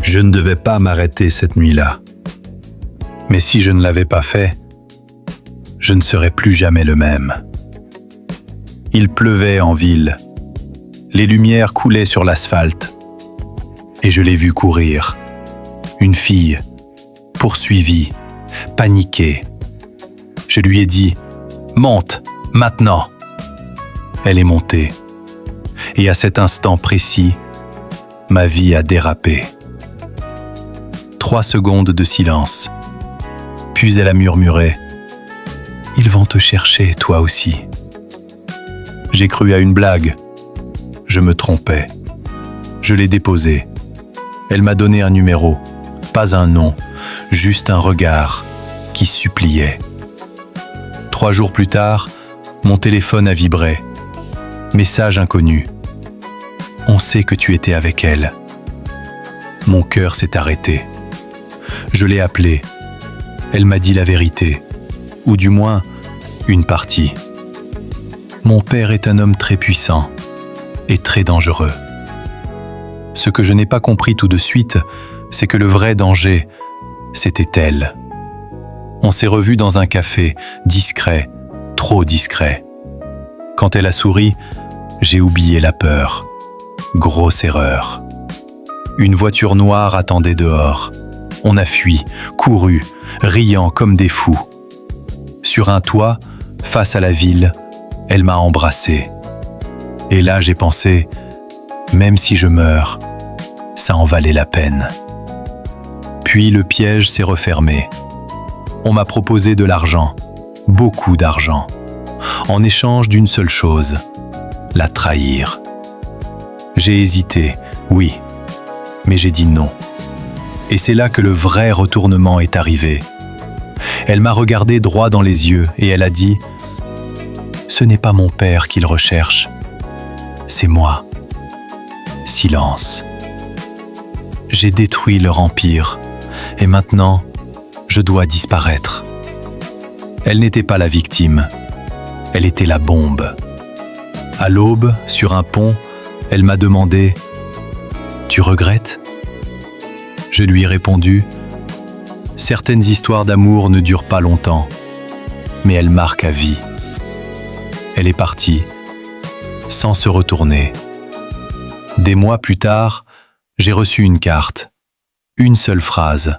Je ne devais pas m'arrêter cette nuit-là. Mais si je ne l'avais pas fait, je ne serais plus jamais le même. Il pleuvait en ville. Les lumières coulaient sur l'asphalte. Et je l'ai vue courir. Une fille, poursuivie, paniquée. Je lui ai dit « Monte, maintenant !» Elle est montée. Et à cet instant précis, ma vie a dérapé. 3 secondes de silence. Puis elle a murmuré « Ils vont te chercher, toi aussi. » J'ai cru à une blague. Je me trompais. Je l'ai déposée. Elle m'a donné un numéro, pas un nom, juste un regard qui suppliait. 3 jours plus tard, mon téléphone a vibré. Message inconnu. On sait que tu étais avec elle. Mon cœur s'est arrêté. Je l'ai appelée. Elle m'a dit la vérité, ou du moins, une partie. Mon père est un homme très puissant et très dangereux. Ce que je n'ai pas compris tout de suite, c'est que le vrai danger, c'était elle. On s'est revus dans un café, discret, trop discret. Quand elle a souri, j'ai oublié la peur. Grosse erreur. Une voiture noire attendait dehors. On a fui, couru, riant comme des fous. Sur un toit, face à la ville, elle m'a embrassé. Et là, j'ai pensé, même si je meurs, ça en valait la peine. Puis le piège s'est refermé. On m'a proposé de l'argent, beaucoup d'argent, en échange d'une seule chose, la trahir. J'ai hésité, oui, mais j'ai dit non. Et c'est là que le vrai retournement est arrivé. Elle m'a regardé droit dans les yeux et elle a dit « Ce n'est pas mon père qu'il recherche, c'est moi. » Silence. J'ai détruit leur empire et maintenant, je dois disparaître. Elle n'était pas la victime, elle était la bombe. À l'aube, sur un pont, elle m'a demandé « Tu regrettes ?» Je lui ai répondu « Certaines histoires d'amour ne durent pas longtemps, mais elles marquent à vie. » Elle est partie, sans se retourner. Des mois plus tard, j'ai reçu une carte, une seule phrase.